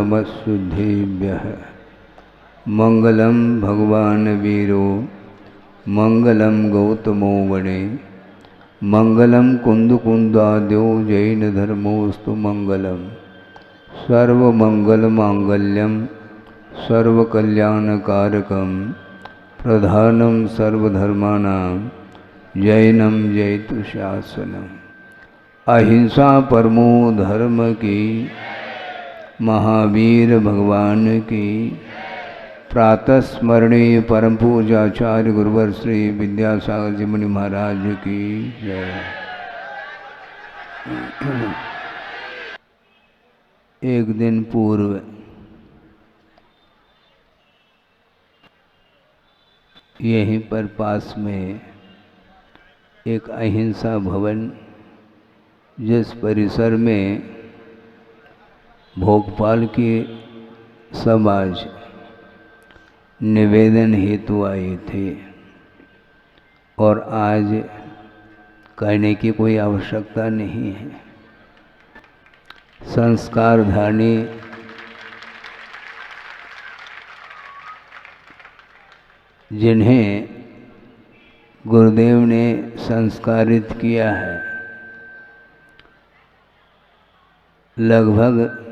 नमस्तुभ्यः। मंगलम भगवान वीरो मंगलम गौतमो वने मंगलम कुंदकुंदाद्यो जैन धर्मोस्तु मंगलम। सर्वमंगलमांगल्यम सर्वकल्याणकारकम प्रधानम सर्वधर्माणां जैनम जयतु शासनम। अहिंसा परमो धर्म की, महावीर भगवान की। प्रातः स्मरणीय परम पूज्याचार्य गुरुवर श्री विद्यासागर जी मुनि महाराज की जय। एक दिन पूर्व यहीं पर पास में एक अहिंसा भवन, जिस परिसर में भोपाल की समाज निवेदन हेतु आए थे, और आज कहने की कोई आवश्यकता नहीं है। संस्कारधानी जिन्हें गुरुदेव ने संस्कारित किया है, लगभग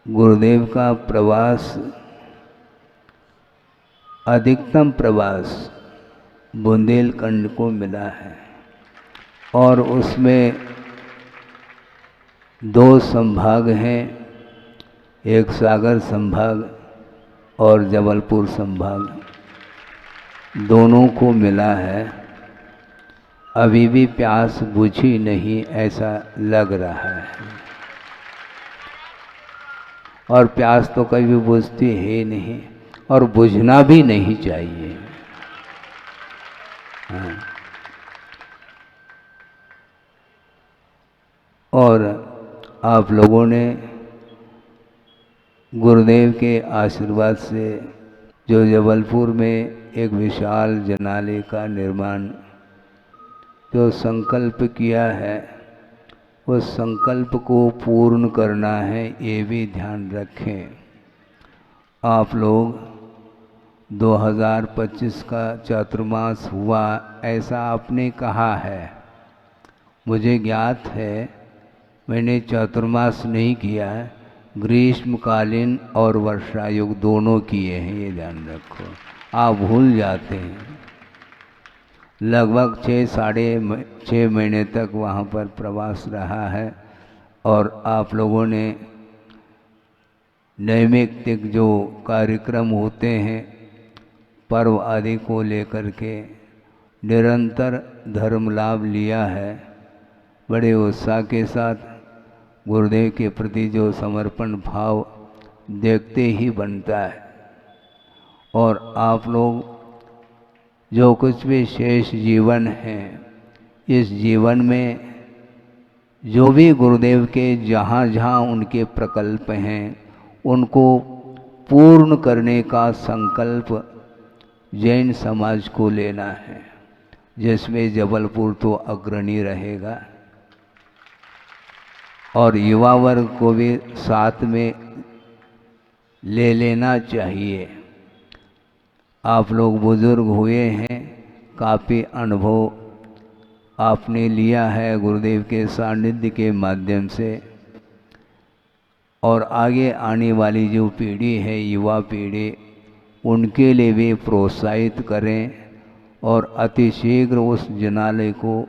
गुरुदेव का प्रवास, अधिकतम प्रवास बुंदेलखंड को मिला है, और उसमें 2 संभाग हैं, एक सागर संभाग और जबलपुर संभाग, दोनों को मिला है। अभी भी प्यास बुझी नहीं ऐसा लग रहा है, और प्यास तो कभी बुझती है नहीं, और बुझना भी नहीं चाहिए। हाँ। और आप लोगों ने गुरुदेव के आशीर्वाद से जो जबलपुर में एक विशाल जनालय का निर्माण जो संकल्प किया है, उस संकल्प को पूर्ण करना है, ये भी ध्यान रखें। आप लोग 2025 का चातुर्मास हुआ ऐसा आपने कहा है, मुझे ज्ञात है। मैंने चातुर्मास नहीं किया है, ग्रीष्मकालीन और वर्षा युग दोनों किए हैं, ये ध्यान रखो। आप भूल जाते हैं। लगभग 6 महीने तक वहाँ पर प्रवास रहा है, और आप लोगों ने नैमित्तिक जो कार्यक्रम होते हैं पर्व आदि को लेकर के निरंतर धर्म लाभ लिया है। बड़े उत्साह के साथ गुरुदेव के प्रति जो समर्पण भाव देखते ही बनता है। और आप लोग जो कुछ भी शेष जीवन है, इस जीवन में जो भी गुरुदेव के जहाँ जहाँ उनके प्रकल्प हैं, उनको पूर्ण करने का संकल्प जैन समाज को लेना है, जिसमें जबलपुर तो अग्रणी रहेगा, और युवा वर्ग को भी साथ में ले लेना चाहिए। आप लोग बुजुर्ग हुए हैं, काफ़ी अनुभव आपने लिया है गुरुदेव के सानिध्य के माध्यम से, और आगे आने वाली जो पीढ़ी है, युवा पीढ़ी, उनके लिए भी प्रोत्साहित करें, और अतिशीघ्र उस जनालय को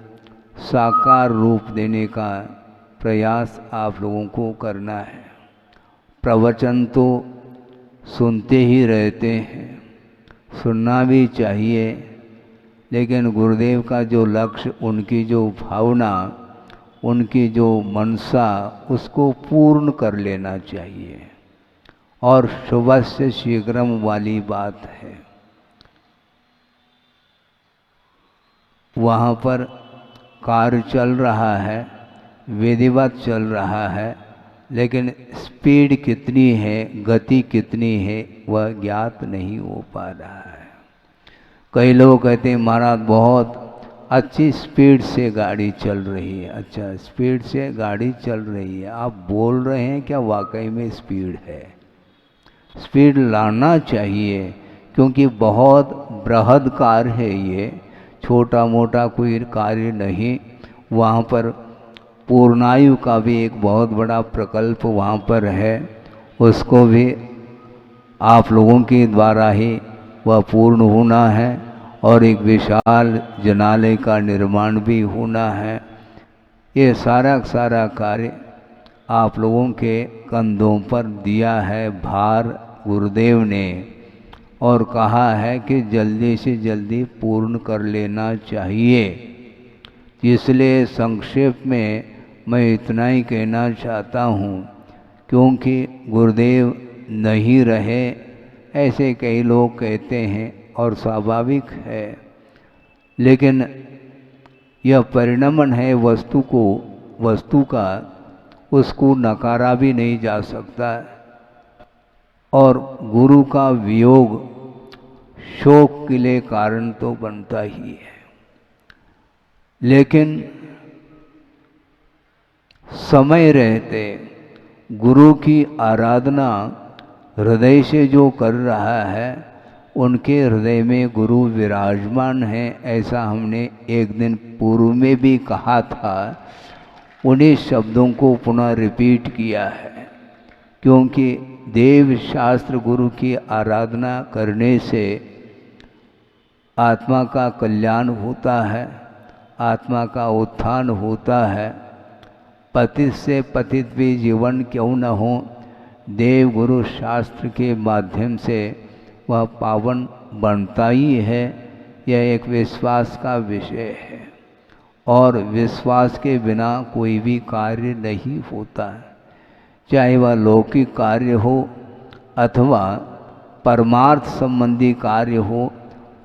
साकार रूप देने का प्रयास आप लोगों को करना है। प्रवचन तो सुनते ही रहते हैं, सुनना भी चाहिए, लेकिन गुरुदेव का जो लक्ष्य, उनकी जो भावना, उनकी जो मनसा, उसको पूर्ण कर लेना चाहिए। और शुभस्य शीघ्रम वाली बात है। वहाँ पर कार्य चल रहा है, विधिवत चल रहा है, लेकिन स्पीड कितनी है, गति कितनी है, वह ज्ञात नहीं हो पा रहा है। कई लोग कहते हैं महाराज बहुत अच्छी स्पीड से गाड़ी चल रही है, अच्छा स्पीड से गाड़ी चल रही है, आप बोल रहे हैं क्या वाकई में स्पीड है? स्पीड लाना चाहिए, क्योंकि बहुत बृहद कार्य है ये, छोटा मोटा कोई कार्य नहीं। वहाँ पर पूर्णायु का भी एक बहुत बड़ा प्रकल्प वहाँ पर है, उसको भी आप लोगों के द्वारा ही वह पूर्ण होना है, और एक विशाल जनालय का निर्माण भी होना है। ये सारा कार्य आप लोगों के कंधों पर दिया है भार गुरुदेव ने, और कहा है कि जल्दी से जल्दी पूर्ण कर लेना चाहिए। इसलिए संक्षेप में मैं इतना ही कहना चाहता हूँ, क्योंकि गुरुदेव नहीं रहे ऐसे कई लोग कहते हैं, और स्वाभाविक है, लेकिन यह परिणमन है वस्तु का, उसको नकारा भी नहीं जा सकता। और गुरु का वियोग शोक के लिए कारण तो बनता ही है, लेकिन समय रहते गुरु की आराधना हृदय से जो कर रहा है, उनके हृदय में गुरु विराजमान है, ऐसा हमने एक दिन पूर्व में भी कहा था। उन्हीं शब्दों को पुनः रिपीट किया है, क्योंकि देव शास्त्र गुरु की आराधना करने से आत्मा का कल्याण होता है, आत्मा का उत्थान होता है। पतित से पतित भी जीवन क्यों न हो, देव गुरु शास्त्र के माध्यम से वह पावन बनता ही है। यह एक विश्वास का विषय है, और विश्वास के बिना कोई भी कार्य नहीं होता है, चाहे वह लौकिक कार्य हो अथवा परमार्थ संबंधी कार्य हो।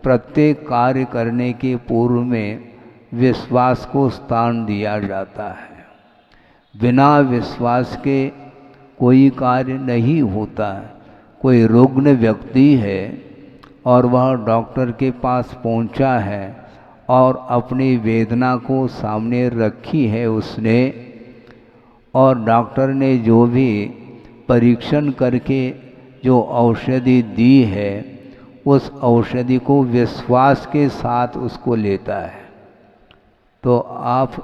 प्रत्येक कार्य करने के पूर्व में विश्वास को स्थान दिया जाता है। बिना विश्वास के कोई कार्य नहीं होता है। कोई रुग्ण व्यक्ति है और वह डॉक्टर के पास पहुंचा है और अपनी वेदना को सामने रखी है उसने, और डॉक्टर ने जो भी परीक्षण करके जो औषधि दी है, उस औषधि को विश्वास के साथ उसको लेता है। तो आप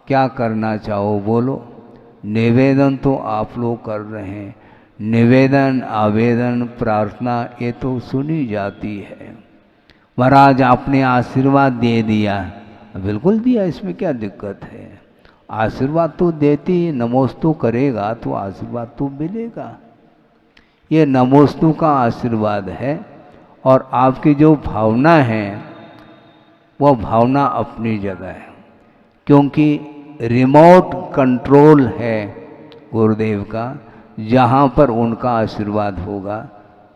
क्या करना चाहो बोलो? निवेदन तो आप लोग कर रहे हैं, निवेदन आवेदन प्रार्थना ये तो सुनी जाती है। महाराज आपने आशीर्वाद दे दिया, बिल्कुल दिया, इसमें क्या दिक्कत है? आशीर्वाद तो देती, नमोस्तु करेगा तो आशीर्वाद तो मिलेगा। ये नमोस्तु का आशीर्वाद है, और आपकी जो भावना है वह भावना अपनी जगह है, क्योंकि रिमोट कंट्रोल है गुरुदेव का। जहाँ पर उनका आशीर्वाद होगा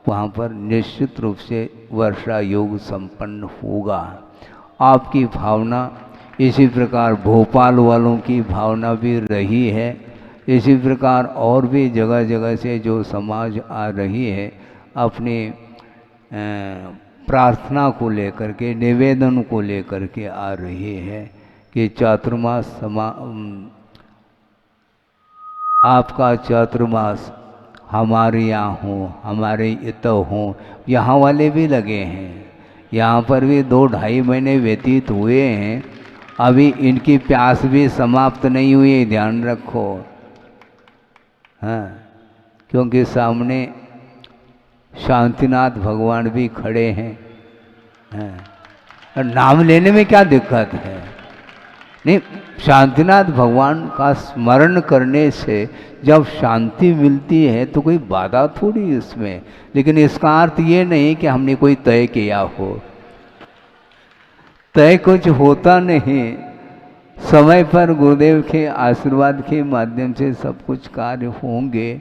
वहाँ पर निश्चित रूप से वर्षा योग संपन्न होगा। आपकी भावना इसी प्रकार भोपाल वालों की भावना भी रही है, इसी प्रकार और भी जगह जगह से जो समाज आ रही है अपनी प्रार्थना को लेकर के, निवेदन को लेकर के आ रही है कि चातुर्मास आपका चातुर्मास हमारे यहाँ हो, हमारे इतो हो। यहाँ वाले भी लगे हैं, यहाँ पर भी 2-2.5 महीने व्यतीत हुए हैं, अभी इनकी प्यास भी समाप्त नहीं हुई, ध्यान रखो। हाँ, क्योंकि सामने शांतिनाथ भगवान भी खड़े हैं। हाँ, और नाम लेने में क्या दिक्कत है? नहीं, शांतिनाथ भगवान का स्मरण करने से जब शांति मिलती है तो कोई बाधा थोड़ी इसमें। लेकिन इसका अर्थ ये नहीं कि हमने कोई तय किया हो, तय कुछ होता नहीं। समय पर गुरुदेव के आशीर्वाद के माध्यम से सब कुछ कार्य होंगे।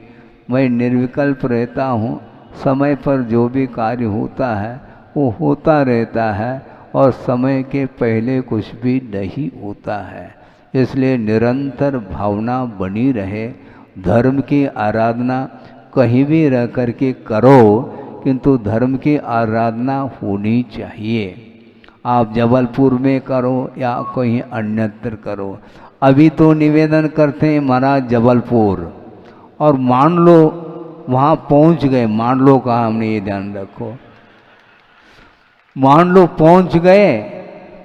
मैं निर्विकल्प रहता हूँ, समय पर जो भी कार्य होता है वो होता रहता है, और समय के पहले कुछ भी नहीं होता है। इसलिए निरंतर भावना बनी रहे। धर्म की आराधना कहीं भी रह करके करो, किंतु धर्म की आराधना होनी चाहिए। आप जबलपुर में करो या कहीं अन्यत्र करो। अभी तो निवेदन करते हैं महाराज जबलपुर, और मान लो वहाँ पहुँच गए, मान लो कहा हमने, ये ध्यान रखो, मान लो पहुँच गए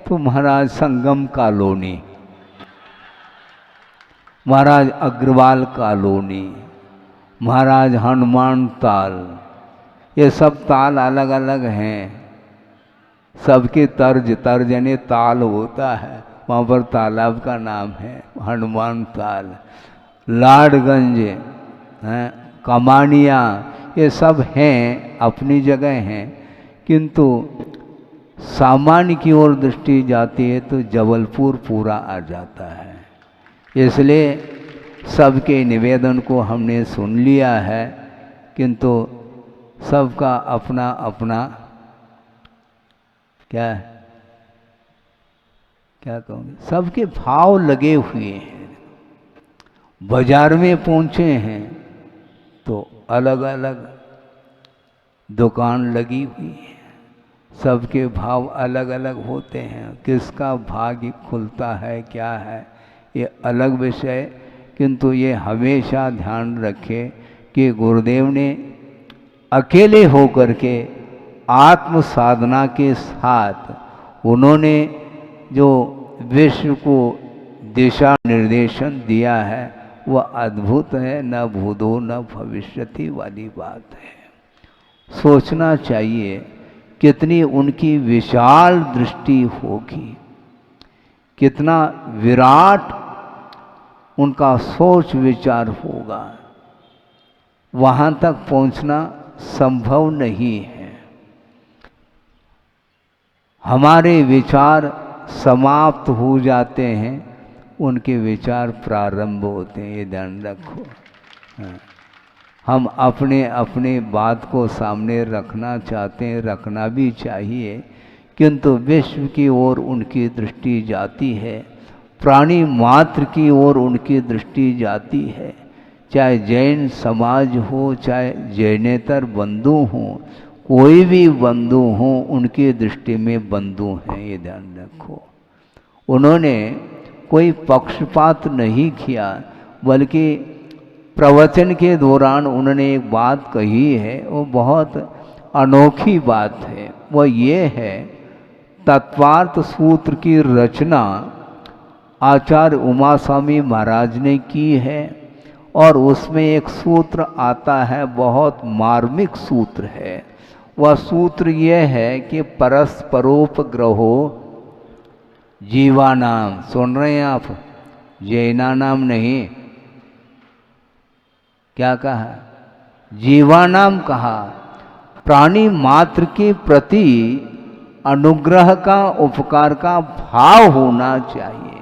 तो महाराज संगम कॉलोनी, महाराज अग्रवाल कॉलोनी, महाराज हनुमान ताल, ये सब ताल अलग अलग हैं, सबके तर्ज यानी ताल होता है, वहाँ पर तालाब का नाम है हनुमान ताल। लाडगंज हैं, कमानिया, ये सब हैं, अपनी जगह हैं, किंतु सामान्य की ओर दृष्टि जाती है तो जबलपुर पूरा आ जाता है। इसलिए सबके निवेदन को हमने सुन लिया है, किंतु सबका अपना अपना क्या कहूँगे, सबके भाव लगे हुए हैं। बाजार में पहुँचे हैं तो अलग अलग दुकान लगी हुई है, सबके भाव अलग अलग होते हैं, किसका भाग्य खुलता है क्या है ये अलग विषय, किंतु ये हमेशा ध्यान रखें कि गुरुदेव ने अकेले होकर के आत्म साधना के साथ उन्होंने जो विश्व को दिशा निर्देशन दिया है वह अद्भुत है, न भूतो न भविष्यति वाली बात है। सोचना चाहिए कितनी उनकी विशाल दृष्टि होगी, कितना विराट उनका सोच विचार होगा, वहाँ तक पहुँचना संभव नहीं है। हमारे विचार समाप्त हो जाते हैं, उनके विचार प्रारंभ होते हैं, ये ध्यान रखो। हम अपने अपने बात को सामने रखना चाहते हैं, रखना भी चाहिए, किंतु विश्व की ओर उनकी दृष्टि जाती है, प्राणी मात्र की ओर उनकी दृष्टि जाती है। चाहे जैन समाज हो, चाहे जैनेतर बंधु हों, कोई भी बंधु हों, उनकी दृष्टि में बंधु हैं, ये ध्यान रखो। उन्होंने कोई पक्षपात नहीं किया, बल्कि प्रवचन के दौरान उन्होंने एक बात कही है, वो बहुत अनोखी बात है। वह ये है, तत्वार्थ सूत्र की रचना आचार्य उमा स्वामी महाराज ने की है, और उसमें एक सूत्र आता है, बहुत मार्मिक सूत्र है। वह सूत्र यह है कि परस्परोपग्रहो जीवानाम, सुन रहे हैं आप, जैना नाम नहीं, क्या कहा, जीवानाम कहा। प्राणी मात्र के प्रति अनुग्रह का, उपकार का भाव होना चाहिए।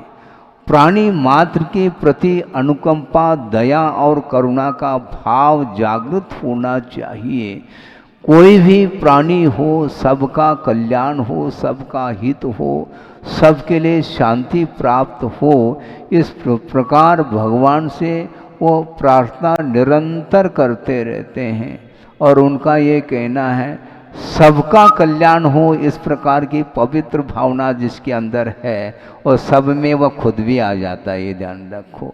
प्राणी मात्र के प्रति अनुकंपा, दया और करुणा का भाव जागृत होना चाहिए। कोई भी प्राणी हो, सबका कल्याण हो, सबका हित हो, सबके लिए शांति प्राप्त हो, इस प्रकार भगवान से वो प्रार्थना निरंतर करते रहते हैं। और उनका ये कहना है, सबका कल्याण हो, इस प्रकार की पवित्र भावना जिसके अंदर है, और सब में वह खुद भी आ जाता है, ये ध्यान रखो।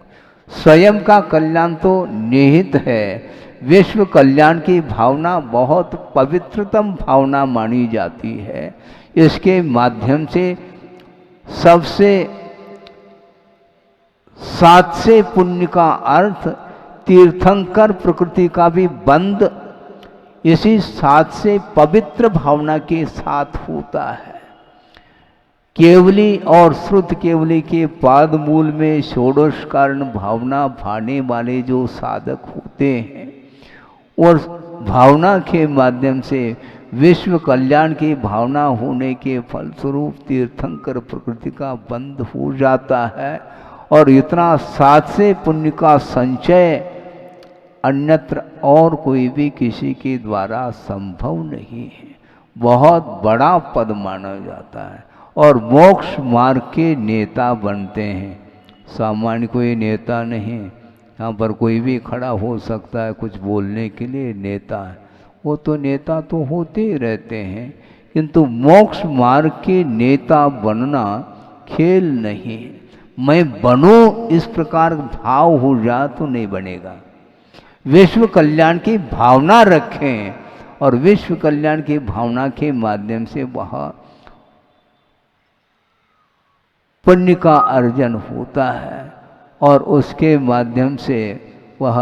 स्वयं का कल्याण तो निहित है, विश्व कल्याण की भावना बहुत पवित्रतम भावना मानी जाती है। इसके माध्यम से सबसे सातसे पुण्य का अर्थ तीर्थंकर प्रकृति का भी बंध इसी सात से पवित्र भावना के साथ होता है। केवली और श्रुत केवली के पाद मूल में षोडश कारण भावना भाने वाले जो साधक होते हैं, और भावना के माध्यम से विश्व कल्याण की भावना होने के फलस्वरूप तीर्थंकर प्रकृति का बंध हो जाता है। और इतना सात से पुण्य का संचय अन्यत्र और कोई भी किसी के द्वारा संभव नहीं है, बहुत बड़ा पद माना जाता है, और मोक्ष मार्ग के नेता बनते हैं। सामान्य कोई नेता नहीं, यहाँ पर कोई भी खड़ा हो सकता है कुछ बोलने के लिए, नेता है। वो तो नेता तो होते ही रहते हैं, किंतु मोक्ष मार्ग के नेता बनना खेल नहीं है। मैं बनूं इस प्रकार भाव हो जा तो नहीं बनेगा। विश्व कल्याण की भावना रखें और विश्व कल्याण की भावना के माध्यम से वह पुण्य का अर्जन होता है और उसके माध्यम से वह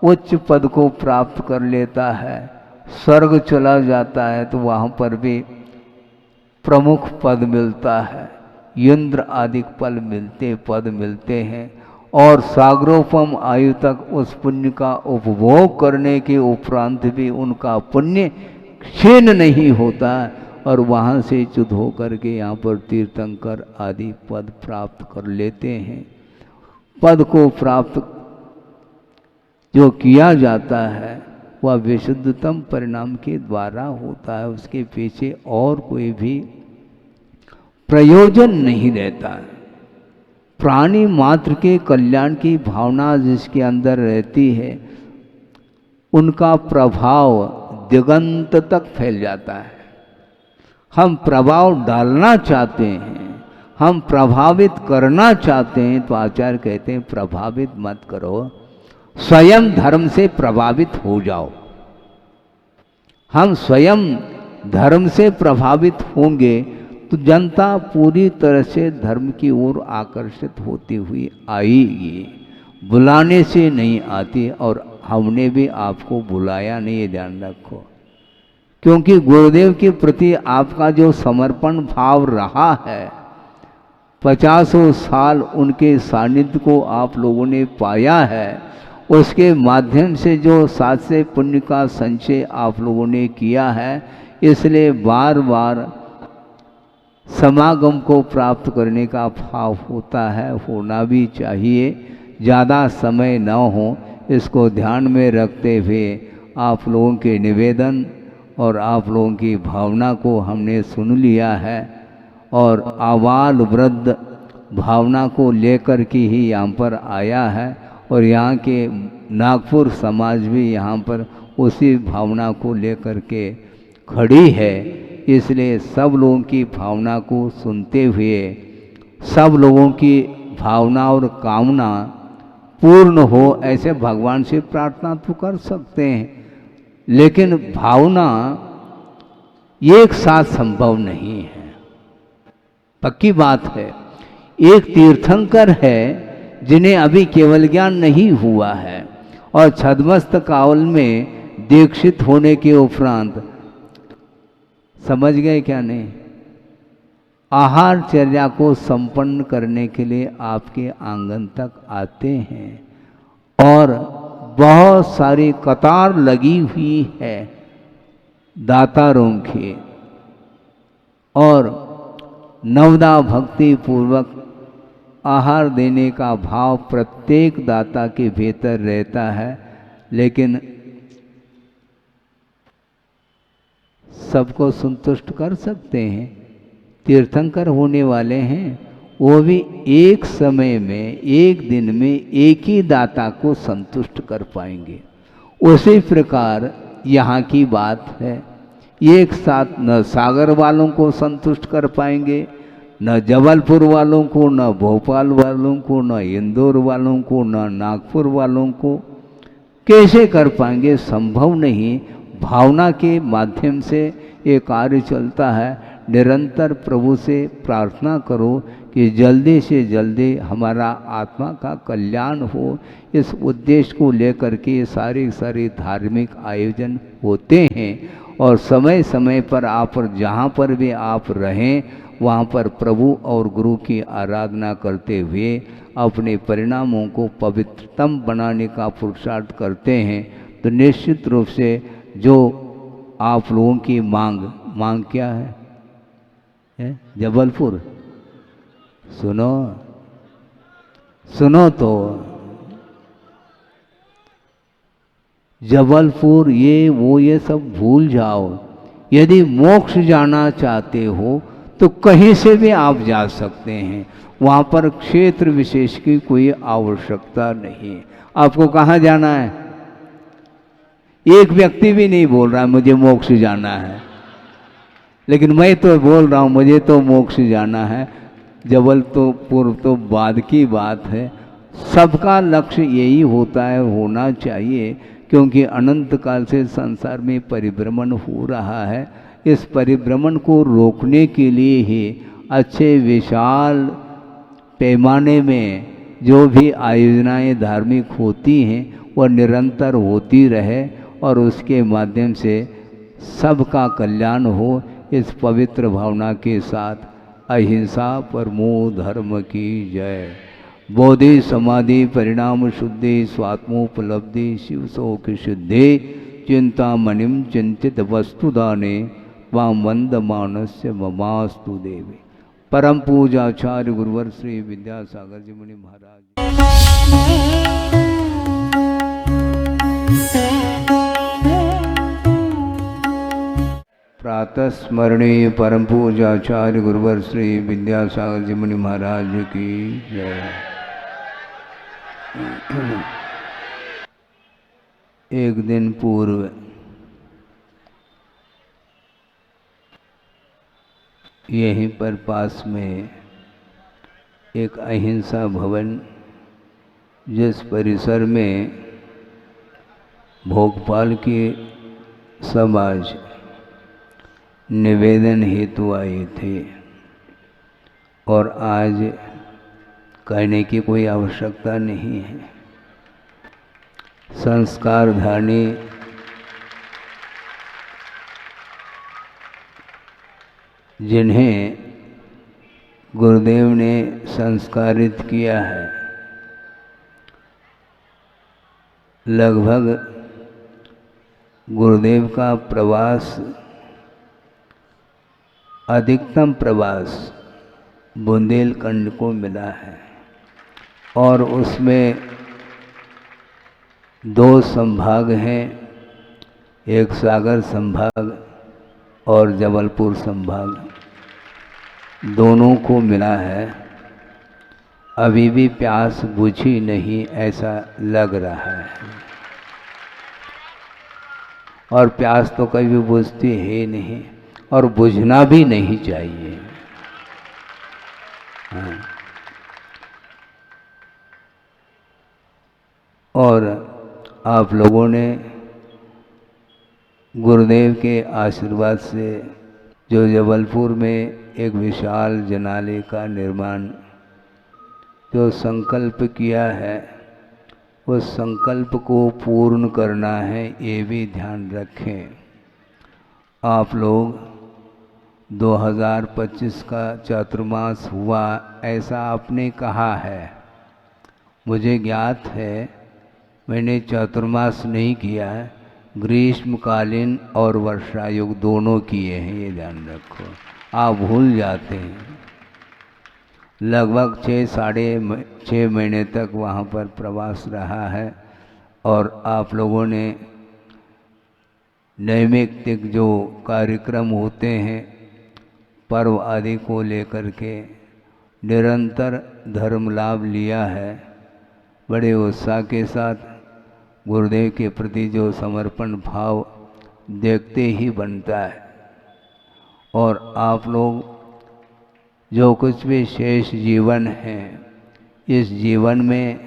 उच्च पद को प्राप्त कर लेता है। स्वर्ग चला जाता है तो वहाँ पर भी प्रमुख पद मिलता है, इंद्र आदि पद मिलते हैं और सागरोपम आयु तक उस पुण्य का उपभोग करने के उपरांत भी उनका पुण्य क्षीण नहीं होता और वहाँ से च्युत होकर के यहाँ पर तीर्थंकर आदि पद प्राप्त कर लेते हैं। पद को प्राप्त जो किया जाता है वह विशुद्धतम परिणाम के द्वारा होता है, उसके पीछे और कोई भी प्रयोजन नहीं रहता है। प्राणी मात्र के कल्याण की भावना जिसके अंदर रहती है उनका प्रभाव दिगंत तक फैल जाता है। हम प्रभाव डालना चाहते हैं, हम प्रभावित करना चाहते हैं तो आचार्य कहते हैं प्रभावित मत करो, स्वयं धर्म से प्रभावित हो जाओ। हम स्वयं धर्म से प्रभावित होंगे तो जनता पूरी तरह से धर्म की ओर आकर्षित होती हुई आएगी, बुलाने से नहीं आती। और हमने भी आपको बुलाया नहीं, ये ध्यान रखो, क्योंकि गुरुदेव के प्रति आपका जो समर्पण भाव रहा है, 50 साल उनके सानिध्य को आप लोगों ने पाया है, उसके माध्यम से जो साथ से पुण्य का संचय आप लोगों ने किया है, इसलिए बार बार समागम को प्राप्त करने का भाव होता है, होना भी चाहिए। ज़्यादा समय न हो इसको ध्यान में रखते हुए आप लोगों के निवेदन और आप लोगों की भावना को हमने सुन लिया है और आबाल वृद्ध भावना को लेकर के ही यहाँ पर आया है और यहाँ के नागपुर समाज भी यहाँ पर उसी भावना को लेकर के खड़ी है। इसलिए सब लोगों की भावना को सुनते हुए सब लोगों की भावना और कामना पूर्ण हो ऐसे भगवान से प्रार्थना तो कर सकते हैं, लेकिन भावना एक साथ संभव नहीं है। पक्की बात है। एक तीर्थंकर है जिन्हें अभी केवल ज्ञान नहीं हुआ है और छद्मस्त काल में दीक्षित होने के उपरांत समझ गए क्या नहीं, आहारचर्या को संपन्न करने के लिए आपके आंगन तक आते हैं और बहुत सारी कतार लगी हुई है दातारों की और नवदा भक्ति पूर्वक आहार देने का भाव प्रत्येक दाता के भीतर रहता है, लेकिन सबको संतुष्ट कर सकते हैं। तीर्थंकर होने वाले हैं वो भी एक समय में एक दिन में एक ही दाता को संतुष्ट कर पाएंगे। उसी प्रकार यहाँ की बात है, एक साथ न सागर वालों को संतुष्ट कर पाएंगे, न जबलपुर वालों को, न भोपाल वालों को, न इंदौर वालों को, न नागपुर वालों को। कैसे कर पाएंगे? संभव नहीं। भावना के माध्यम से ये कार्य चलता है। निरंतर प्रभु से प्रार्थना करो कि जल्दी से जल्दी हमारा आत्मा का कल्याण हो। इस उद्देश्य को लेकर के सारे धार्मिक आयोजन होते हैं और समय समय पर आप जहाँ पर भी आप रहें वहाँ पर प्रभु और गुरु की आराधना करते हुए अपने परिणामों को पवित्रतम बनाने का पुरुषार्थ करते हैं। तो निश्चित रूप से जो आप लोगों की मांग क्या है? जबलपुर सुनो तो जबलपुर ये सब भूल जाओ। यदि मोक्ष जाना चाहते हो तो कहीं से भी आप जा सकते हैं, वहाँ पर क्षेत्र विशेष की कोई आवश्यकता नहीं। आपको कहाँ जाना है? एक व्यक्ति भी नहीं बोल रहा है मुझे मोक्ष जाना है। लेकिन मैं तो बोल रहा हूँ मुझे तो मोक्ष जाना है, जबलपुर तो बाद की बात है। सबका लक्ष्य यही होता है, होना चाहिए, क्योंकि अनंत काल से संसार में परिभ्रमण हो रहा है। इस परिभ्रमण को रोकने के लिए ही अच्छे विशाल पैमाने में जो भी आयोजनाएं धार्मिक होती हैं वह निरंतर होती रहे और उसके माध्यम से सबका कल्याण हो, इस पवित्र भावना के साथ अहिंसा परमो धर्म की जय। बोधि समाधि परिणाम शुद्धि स्वात्मोपलब्धि शिव शोक शुद्धि चिंतामणिम चिंतित वस्तुदाने वाम वंद मानस्य ममास्तु देवी। परम पूजाचार्य गुरुवर श्री विद्यासागर जी मुनि महाराज। प्रातः स्मरणीय परम पूजाचार्य गुरुवर श्री विद्यासागर जी मुनि महाराज की जय। एक दिन पूर्व यहीं पर पास में एक अहिंसा भवन, जिस परिसर में भोपाल के समाज निवेदन हेतु आए थे, और आज कहने की कोई आवश्यकता नहीं है। संस्कारधानी जिन्हें गुरुदेव ने संस्कारित किया है, लगभग गुरुदेव का प्रवास, अधिकतम प्रवास बुंदेलखंड को मिला है, और उसमें 2 संभाग हैं, एक सागर संभाग और जबलपुर संभाग, दोनों को मिला है। अभी भी प्यास बुझी नहीं ऐसा लग रहा है, और प्यास तो कभी बुझती है नहीं, और बुझना भी नहीं चाहिए। हाँ। और आप लोगों ने गुरुदेव के आशीर्वाद से जो जबलपुर में एक विशाल जनालय का निर्माण जो संकल्प किया है, उस संकल्प को पूर्ण करना है, ये भी ध्यान रखें। आप लोग 2025 का चातुर्मास हुआ ऐसा आपने कहा है, मुझे ज्ञात है। मैंने चातुर्मास नहीं किया है, ग्रीष्मकालीन और वर्षा युग दोनों किए हैं, ये ध्यान रखो। आप भूल जाते हैं। लगभग 6 महीने तक वहाँ पर प्रवास रहा है, और आप लोगों ने नैमित्तिक जो कार्यक्रम होते हैं पर्व आदि को लेकर के निरंतर धर्म लाभ लिया है। बड़े उत्साह के साथ गुरुदेव के प्रति जो समर्पण भाव देखते ही बनता है। और आप लोग जो कुछ भी शेष जीवन है, इस जीवन में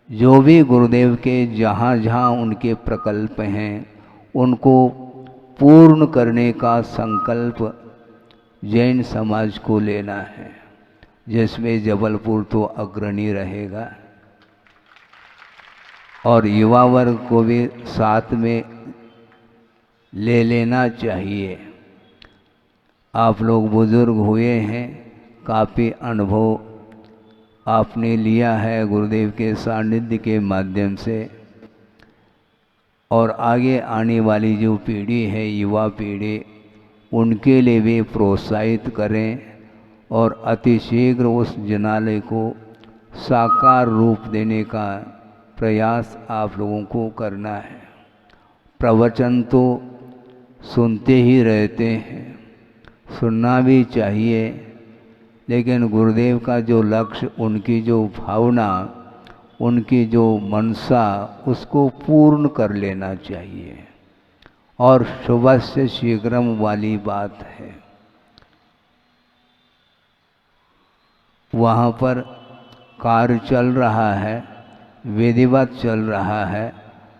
जो भी गुरुदेव के जहाँ जहाँ उनके प्रकल्प हैं उनको पूर्ण करने का संकल्प जैन समाज को लेना है, जिसमें जबलपुर तो अग्रणी रहेगा, और युवा वर्ग को भी साथ में ले लेना चाहिए। आप लोग बुजुर्ग हुए हैं, काफ़ी अनुभव आपने लिया है गुरुदेव के सानिध्य के माध्यम से, और आगे आने वाली जो पीढ़ी है, युवा पीढ़ी, उनके लिए भी प्रोत्साहित करें, और अतिशीघ्र उस जनालय को साकार रूप देने का प्रयास आप लोगों को करना है। प्रवचन तो सुनते ही रहते हैं, सुनना भी चाहिए, लेकिन गुरुदेव का जो लक्ष्य, उनकी जो भावना, उनकी जो मनसा, उसको पूर्ण कर लेना चाहिए। और शुभस्य शीघ्रम वाली बात है। वहाँ पर कार्य चल रहा है, विधिवत चल रहा है,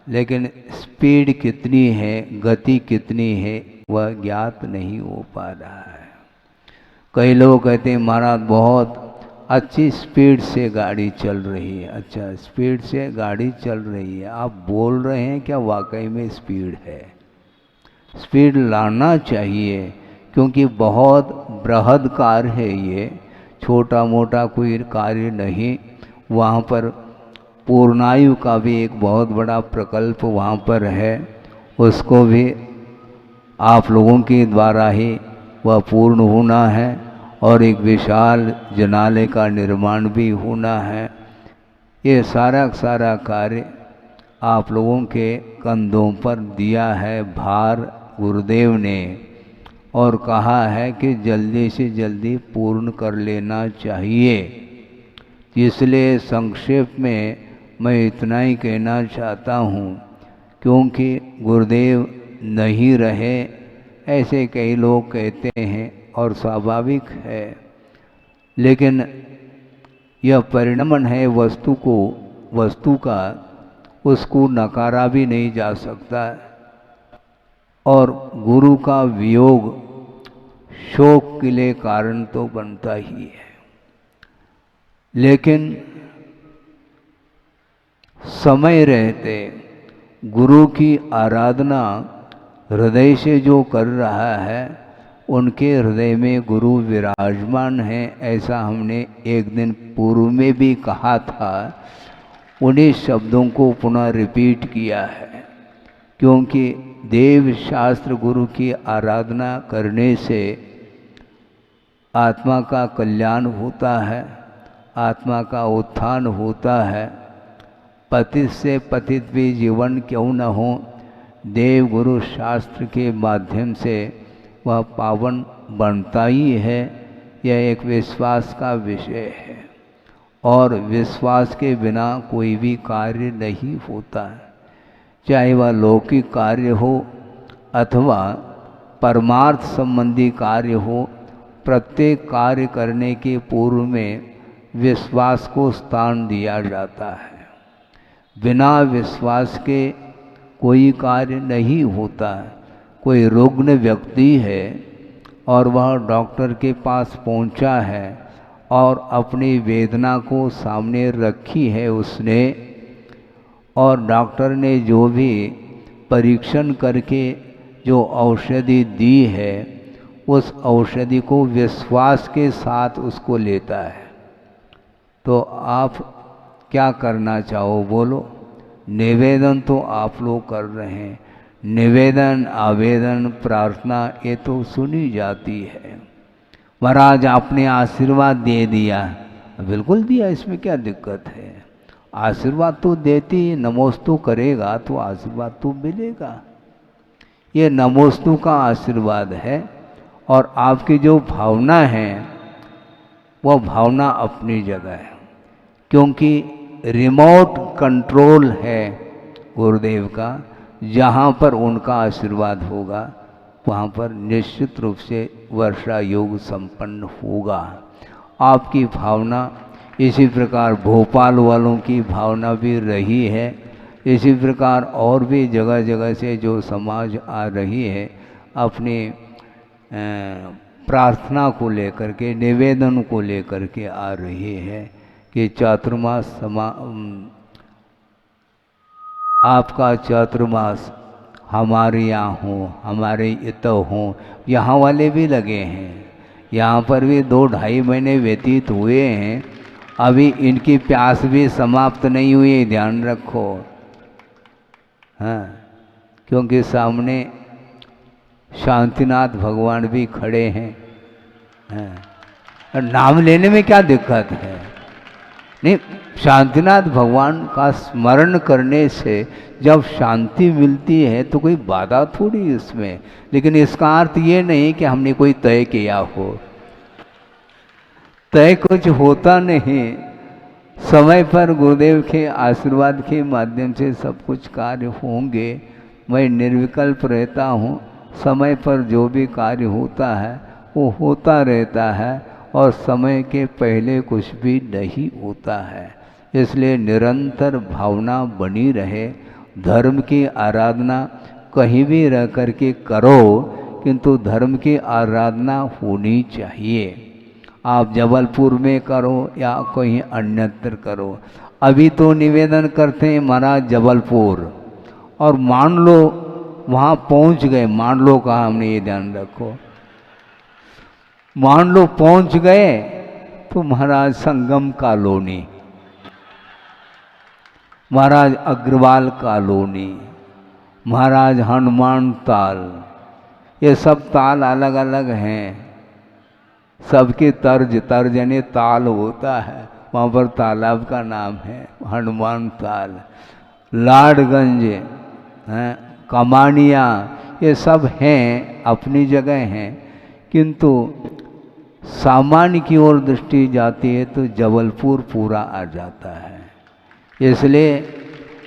लेकिन स्पीड कितनी है, गति कितनी है, वह ज्ञात नहीं हो पा रहा है। कई लोग कहते हैं महाराज बहुत अच्छी स्पीड से गाड़ी चल रही है। अच्छा, स्पीड से गाड़ी चल रही है, आप बोल रहे हैं क्या वाकई में स्पीड है? स्पीड लाना चाहिए, क्योंकि बहुत बृहद कार्य है ये, छोटा मोटा कोई कार्य नहीं। वहाँ पर पूर्णायु का भी एक बहुत बड़ा प्रकल्प वहाँ पर है, उसको भी आप लोगों के द्वारा ही वह पूर्ण होना है, और एक विशाल जनालय का निर्माण भी होना है। ये सारा कार्य आप लोगों के कंधों पर दिया है भार गुरुदेव ने, और कहा है कि जल्दी से जल्दी पूर्ण कर लेना चाहिए। इसलिए संक्षेप में मैं इतना ही कहना चाहता हूँ, क्योंकि गुरुदेव नहीं रहे ऐसे कई लोग कहते हैं, और स्वाभाविक है, लेकिन यह परिणमन है वस्तु का, उसको नकारा भी नहीं जा सकता। और गुरु का वियोग शोक के लिए कारण तो बनता ही है, लेकिन समय रहते गुरु की आराधना हृदय से जो कर रहा है, उनके हृदय में गुरु विराजमान है, ऐसा हमने एक दिन पूर्व में भी कहा था। उन्हीं शब्दों को पुनः रिपीट किया है, क्योंकि देव शास्त्र गुरु की आराधना करने से आत्मा का कल्याण होता है, आत्मा का उत्थान होता है। पतित से पतित भी जीवन क्यों न हो, देव गुरु शास्त्र के माध्यम से वह पावन बनता ही है। यह एक विश्वास का विषय है, और विश्वास के बिना कोई भी कार्य नहीं होता है, चाहे वह लौकिक कार्य हो अथवा परमार्थ संबंधी कार्य हो। प्रत्येक कार्य करने के पूर्व में विश्वास को स्थान दिया जाता है। बिना विश्वास के कोई कार्य नहीं होता है। कोई रुग्ण व्यक्ति है और वह डॉक्टर के पास पहुंचा है और अपनी वेदना को सामने रखी है उसने, और डॉक्टर ने जो भी परीक्षण करके जो औषधि दी है, उस औषधि को विश्वास के साथ उसको लेता है। तो आप क्या करना चाहो बोलो? निवेदन तो आप लोग कर रहे हैं, निवेदन आवेदन प्रार्थना ये तो सुनी जाती है। महाराज आपने आशीर्वाद दे दिया, बिल्कुल दिया, इसमें क्या दिक्कत है? आशीर्वाद तो देती, नमोस्तु करेगा तो आशीर्वाद तो मिलेगा। ये नमोस्तु का आशीर्वाद है, और आपकी जो भावना है वह भावना अपनी जगह है, क्योंकि रिमोट कंट्रोल है गुरुदेव का। जहाँ पर उनका आशीर्वाद होगा वहाँ पर निश्चित रूप से वर्षा योग संपन्न होगा। आपकी भावना इसी प्रकार भोपाल वालों की भावना भी रही है, इसी प्रकार और भी जगह जगह से जो समाज आ रही है अपनी प्रार्थना को लेकर के, निवेदन को लेकर के आ रही है कि चातुर्मास आपका चातुर्मास हमारे यहाँ हो, हमारे इतो हो। यहाँ वाले भी लगे हैं, यहाँ पर भी 2-2.5 महीने व्यतीत हुए हैं, अभी इनकी प्यास भी समाप्त नहीं हुई, ध्यान रखो। हाँ, क्योंकि सामने शांतिनाथ भगवान भी खड़े हैं। हाँ, और नाम लेने में क्या दिक्कत है? नहीं, शांतिनाथ भगवान का स्मरण करने से जब शांति मिलती है तो कोई बाधा थोड़ी इसमें। लेकिन इसका अर्थ ये नहीं कि हमने कोई तय किया हो, तय कुछ होता नहीं। समय पर गुरुदेव के आशीर्वाद के माध्यम से सब कुछ कार्य होंगे। मैं निर्विकल्प रहता हूँ, समय पर जो भी कार्य होता है वो होता रहता है और समय के पहले कुछ भी नहीं होता है। इसलिए निरंतर भावना बनी रहे। धर्म की आराधना कहीं भी रह कर के करो, किंतु धर्म की आराधना होनी चाहिए। आप जबलपुर में करो या कहीं अन्यत्र करो। अभी तो निवेदन करते हैं महाराज जबलपुर, और मान लो वहाँ पहुँच गए, मान लो कहा हमने, ये ध्यान रखो, मान लो पहुँच गए तो महाराज संगम कॉलोनी, महाराज अग्रवाल कॉलोनी, महाराज हनुमान ताल, ये सब ताल अलग अलग हैं। सबके तर्ज यानी ताल होता है, वहाँ पर तालाब का नाम है हनुमान ताल। लाडगंज हैं, कमानिया, ये सब हैं, अपनी जगह हैं, किंतु सामान्य की ओर दृष्टि जाती है तो जबलपुर पूरा आ जाता है। इसलिए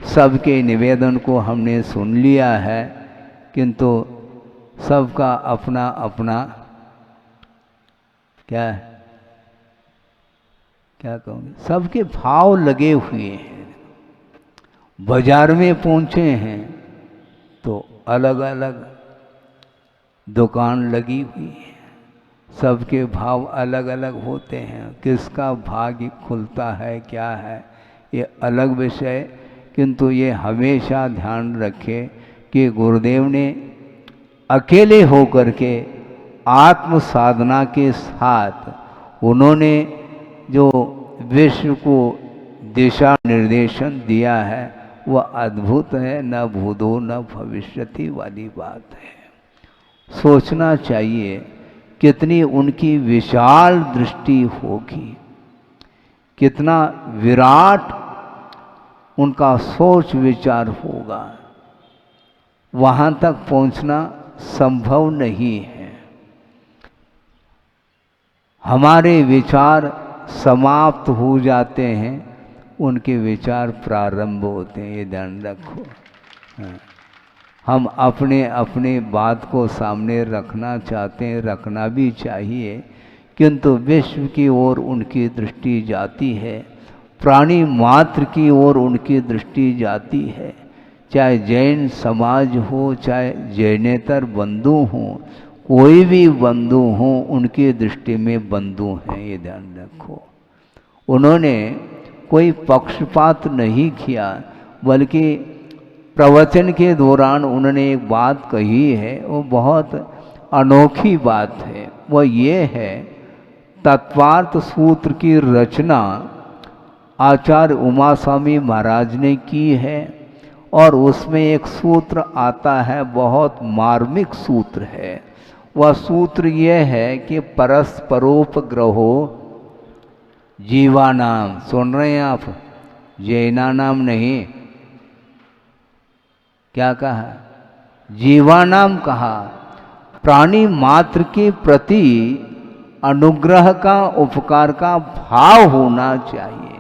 सबके निवेदन को हमने सुन लिया है, किंतु सबका अपना अपना क्या है, क्या कहूँगे, सबके भाव लगे हुए हैं। बाजार में पहुँचे हैं तो अलग अलग दुकान लगी हुई है, सबके भाव अलग अलग होते हैं। किसका भाग्य खुलता है क्या है ये अलग विषय, किंतु ये हमेशा ध्यान रखें कि गुरुदेव ने अकेले होकर के आत्म साधना के साथ उन्होंने जो विश्व को दिशा निर्देशन दिया है वह अद्भुत है, न भूतो न भविष्यति वाली बात है। सोचना चाहिए कितनी उनकी विशाल दृष्टि होगी, कितना विराट उनका सोच विचार होगा। वहाँ तक पहुँचना संभव नहीं है। हमारे विचार समाप्त हो जाते हैं, उनके विचार प्रारंभ होते हैं, ये ध्यान रखो। हम अपने अपने बात को सामने रखना चाहते हैं, रखना भी चाहिए, किंतु विश्व की ओर उनकी दृष्टि जाती है, प्राणी मात्र की ओर उनकी दृष्टि जाती है। चाहे जैन समाज हो, चाहे जैनेतर बंधु हों, कोई भी बंधु हों, उनकी दृष्टि में बंधु हैं, ये ध्यान रखो। उन्होंने कोई पक्षपात नहीं किया, बल्कि प्रवचन के दौरान उन्होंने एक बात कही है, वो बहुत अनोखी बात है। वो ये है, तत्वार्थ सूत्र की रचना आचार्य उमा स्वामी महाराज ने की है, और उसमें एक सूत्र आता है, बहुत मार्मिक सूत्र है। वह सूत्र यह है कि परस्परोपग्रहो जीवानाम, सुन रहे हैं आप, जैनानाम नहीं, क्या कहा, जीवानाम कहा। प्राणी मात्र के प्रति अनुग्रह का, उपकार का भाव होना चाहिए।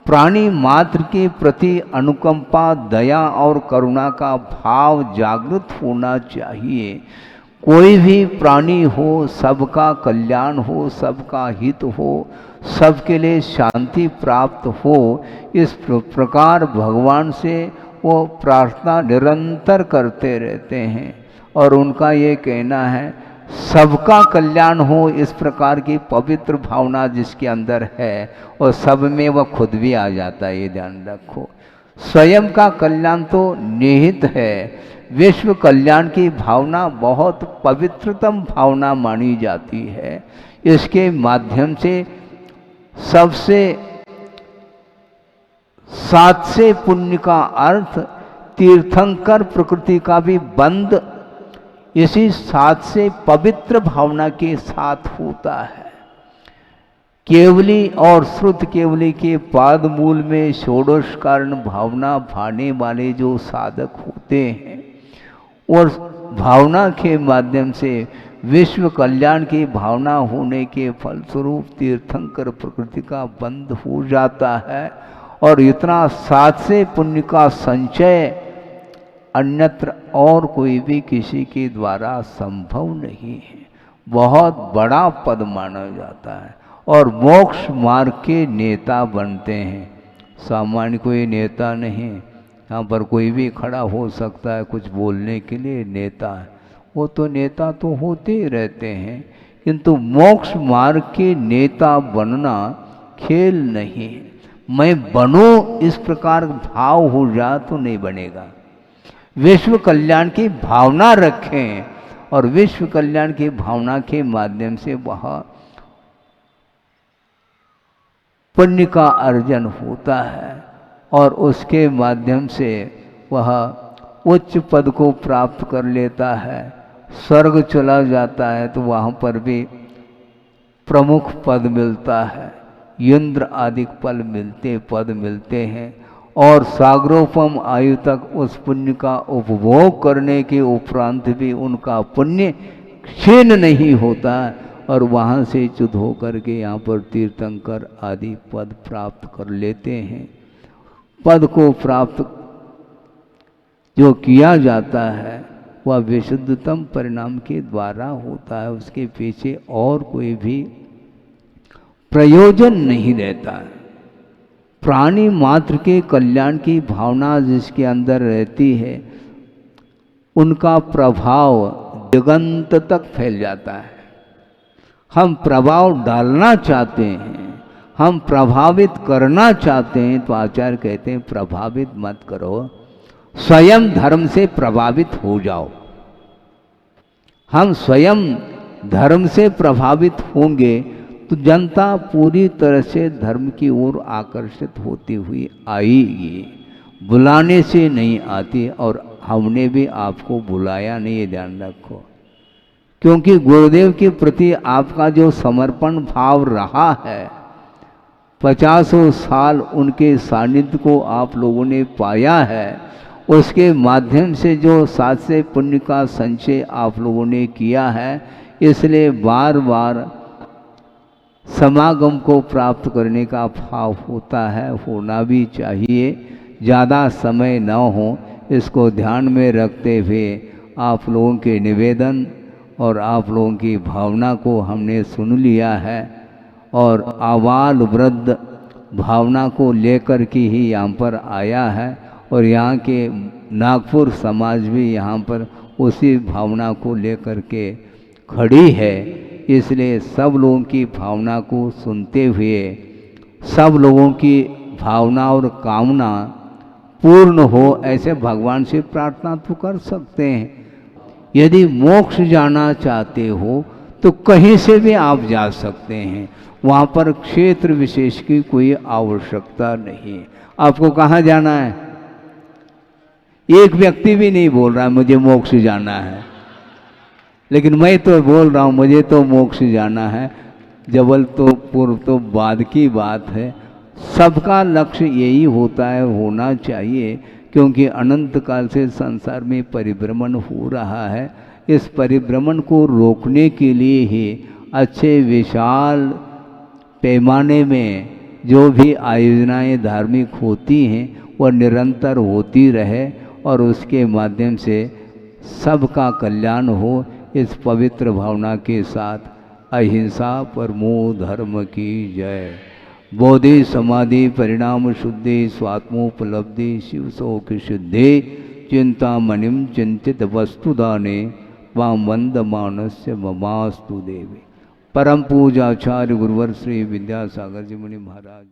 प्राणी मात्र के प्रति अनुकंपा, दया और करुणा का भाव जागृत होना चाहिए। कोई भी प्राणी हो, सबका कल्याण हो, सबका हित हो, सबके लिए शांति प्राप्त हो, इस प्रकार भगवान से वो प्रार्थना निरंतर करते रहते हैं। और उनका ये कहना है, सबका कल्याण हो, इस प्रकार की पवित्र भावना जिसके अंदर है, और सब में वह खुद भी आ जाता है, ये ध्यान रखो। स्वयं का कल्याण तो निहित है, विश्व कल्याण की भावना बहुत पवित्रतम भावना मानी जाती है। इसके माध्यम से सबसे सातसे पुण्य का अर्थ तीर्थंकर प्रकृति का भी बंध इसी सात से पवित्र भावना के साथ होता है। केवली और श्रुत केवली के पाद मूल में षोडश कारण भावना भाने वाले जो साधक होते हैं, और भावना के माध्यम से विश्व कल्याण की भावना होने के फलस्वरूप तीर्थंकर प्रकृति का बंध हो जाता है। और इतना सात से पुण्य का संचय अन्यत्र और कोई भी किसी के द्वारा संभव नहीं है। बहुत बड़ा पद माना जाता है और मोक्ष मार्ग के नेता बनते हैं। सामान्य कोई नेता नहीं, यहाँ पर कोई भी खड़ा हो सकता है कुछ बोलने के लिए, नेता है। वो तो नेता तो होते ही रहते हैं, किंतु मोक्ष मार्ग के नेता बनना खेल नहीं है। मैं बनूं इस प्रकार भाव हो जा तो नहीं बनेगा। विश्व कल्याण की भावना रखें और विश्व कल्याण की भावना के माध्यम से वह पुण्य का अर्जन होता है और उसके माध्यम से वह उच्च पद को प्राप्त कर लेता है। स्वर्ग चला जाता है तो वहाँ पर भी प्रमुख पद मिलता है, इंद्र आदि पद मिलते हैं और सागरोपम आयु तक उस पुण्य का उपभोग करने के उपरांत भी उनका पुण्य क्षीण नहीं होता और वहाँ से च्युत होकर के यहाँ पर तीर्थंकर आदि पद प्राप्त कर लेते हैं। पद को प्राप्त जो किया जाता है वह विशुद्धतम परिणाम के द्वारा होता है, उसके पीछे और कोई भी प्रयोजन नहीं रहता है। प्राणी मात्र के कल्याण की भावना जिसके अंदर रहती है उनका प्रभाव दिगंत तक फैल जाता है। हम प्रभाव डालना चाहते हैं, हम प्रभावित करना चाहते हैं तो आचार्य कहते हैं प्रभावित मत करो, स्वयं धर्म से प्रभावित हो जाओ। हम स्वयं धर्म से प्रभावित होंगे तो जनता पूरी तरह से धर्म की ओर आकर्षित होती हुई आएगी, बुलाने से नहीं आती। और हमने भी आपको बुलाया नहीं, ये ध्यान रखो, क्योंकि गुरुदेव के प्रति आपका जो समर्पण भाव रहा है, 50 साल उनके सानिध्य को आप लोगों ने पाया है, उसके माध्यम से जो सात्य पुण्य का संचय आप लोगों ने किया है, इसलिए बार बार समागम को प्राप्त करने का भाव होता है, होना भी चाहिए। ज़्यादा समय न हो इसको ध्यान में रखते हुए आप लोगों के निवेदन और आप लोगों की भावना को हमने सुन लिया है और आबाल वृद्ध भावना को लेकर के ही यहाँ पर आया है और यहाँ के नागपुर समाज भी यहाँ पर उसी भावना को लेकर के खड़ी है। इसलिए सब लोगों की भावना को सुनते हुए सब लोगों की भावना और कामना पूर्ण हो ऐसे भगवान से प्रार्थना तो कर सकते हैं। यदि मोक्ष जाना चाहते हो तो कहीं से भी आप जा सकते हैं, वहाँ पर क्षेत्र विशेष की कोई आवश्यकता नहीं है। आपको कहाँ जाना है? एक व्यक्ति भी नहीं बोल रहा है मुझे मोक्ष जाना है, लेकिन मैं तो बोल रहा हूँ मुझे तो मोक्ष जाना है। जबलपुर तो बाद की बात है, सबका लक्ष्य यही होता है, होना चाहिए, क्योंकि अनंत काल से संसार में परिभ्रमण हो रहा है। इस परिभ्रमण को रोकने के लिए ही अच्छे विशाल पैमाने में जो भी आयोजनाएं धार्मिक होती हैं वह निरंतर होती रहे और उसके माध्यम से सबका कल्याण हो, इस पवित्र भावना के साथ अहिंसा परमो धर्म की जय। बोधि समाधि परिणाम शुद्धि स्वात्मोपलब्धि शिव शोक शुद्धि चिंतामणिम चिंतित वस्तुदाने वाम वंद मानस्य ममास्तु देवी। परम पूजाचार्य गुरुवर श्री विद्यासागर जी मुनि महाराज।